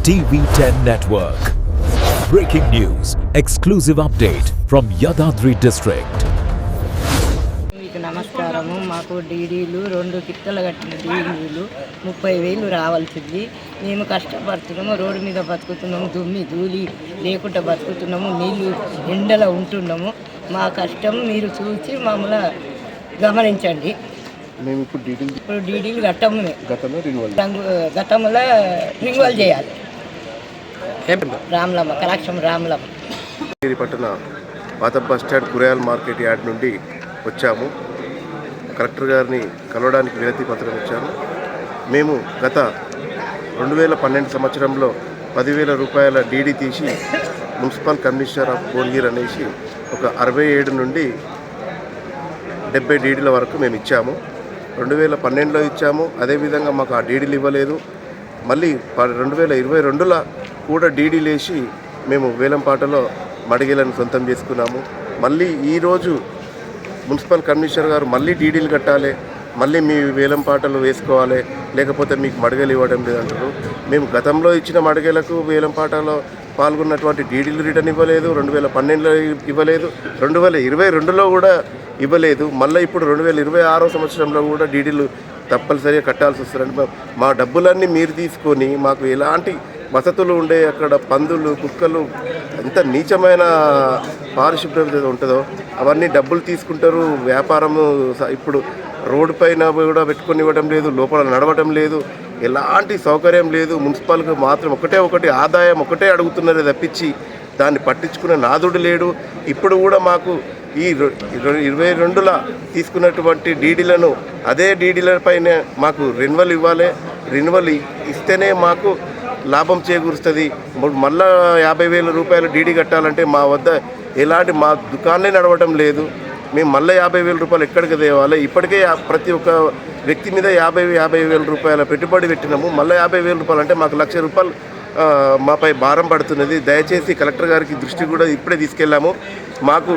TV10 Network. Breaking news, exclusive update from Yadadri district. నమస్కారము. మాకు డీడీలు 2 కిట్టలు కట్టిన డీడీలు 30,000 రావాల్సింది. మేము కష్టపడుతున్నాము, రోడ్డు మీద బతుకుతున్నాము, దుమ్మి ధూళి లేకుండా బతుకుతున్నాము, నీళ్ళు ఎండలో ఉంటున్నాము. మా కష్టం మీరు చూసి మమ్మల్ని గమనించండి. మేము ఇప్పుడు డీడీలు కట్టము, గతంలో రిన్యువల్ చేయాలి. రామలమ్మ, కలాక్షం రామలమ్మ. పట్టణ పాత బస్ స్టాండ్ కూరగాయల మార్కెట్ యార్డ్ నుండి వచ్చాము. కలెక్టర్ గారిని కలవడానికి వినతి పత్రం ఇచ్చాము. మేము గత 2012 సంవత్సరంలో 10,000 రూపాయల డీడీ తీసి మున్సిపల్ కమిషనర్ ఆఫ్ భువనగిరి అనేసి ఒక 67 నుండి 70 డీడీల వరకు మేము ఇచ్చాము. 2012లో ఇచ్చాము. అదేవిధంగా మాకు ఆ డీడీలు ఇవ్వలేదు. మళ్ళీ 2022లో కూడా డీడీలు వేసి మేము వేలంపాటలో మడిగేలను సొంతం చేసుకున్నాము. మళ్ళీ ఈరోజు మున్సిపల్ కమిషనర్ గారు మళ్ళీ డీడీలు కట్టాలి, మళ్ళీ మీ వేలంపాటలు వేసుకోవాలి, లేకపోతే మీకు మడిగలు ఇవ్వడం లేదంటారు. మేము గతంలో ఇచ్చిన మడిగలకు వేలంపాటలో పాల్గొన్నటువంటి డీడీలు రిటర్న్ ఇవ్వలేదు. 2012లో ఇవ్వలేదు, 2022లో కూడా ఇవ్వలేదు. మళ్ళీ ఇప్పుడు 2026 సంవత్సరంలో కూడా డీడీలు తప్పనిసరిగా కట్టాల్సి వస్తుంది. మా డబ్బులన్నీ మీరు తీసుకొని మాకు ఎలాంటి వసతులు ఉండే అక్కడ పందులు, కుక్కలు, ఎంత నీచమైన పారిశుభ్రత ఉంటుందో అవన్నీ డబ్బులు తీసుకుంటారు. వ్యాపారము ఇప్పుడు రోడ్డు పైన కూడా పెట్టుకొని ఇవ్వడం లేదు, లోపల నడవడం లేదు, ఎలాంటి సౌకర్యం లేదు. మున్సిపాల్కి మాత్రం ఒకటి ఆదాయం ఒకటే అడుగుతున్నారే తప్పించి దాన్ని పట్టించుకునే నాదుడు లేడు. ఇప్పుడు కూడా మాకు ఈ 2022లో తీసుకున్నటువంటి డీడీలను అదే డీడీలపైన మాకు రెన్యువల్ ఇవ్వాలి. రెన్యువల్ ఇస్తేనే మాకు లాభం చేకూరుస్తుంది. మళ్ళా 50,000 రూపాయలు డీడీ కట్టాలంటే మా వద్ద ఎలాంటి మా దుకాణాలే నడవడం లేదు. మేము మళ్ళీ 50,000 రూపాయలు ఎక్కడికి తేవాలి? ఇప్పటికే ప్రతి ఒక్క వ్యక్తి మీద 50,000 రూపాయల పెట్టుబడి పెట్టినాము. మళ్ళీ 50,000 రూపాయలు అంటే మాకు 1,00,000 రూపాయలు మాపై భారం పడుతున్నది. దయచేసి కలెక్టర్ గారికి దృష్టి కూడా ఇప్పుడే తీసుకెళ్ళాము. మాకు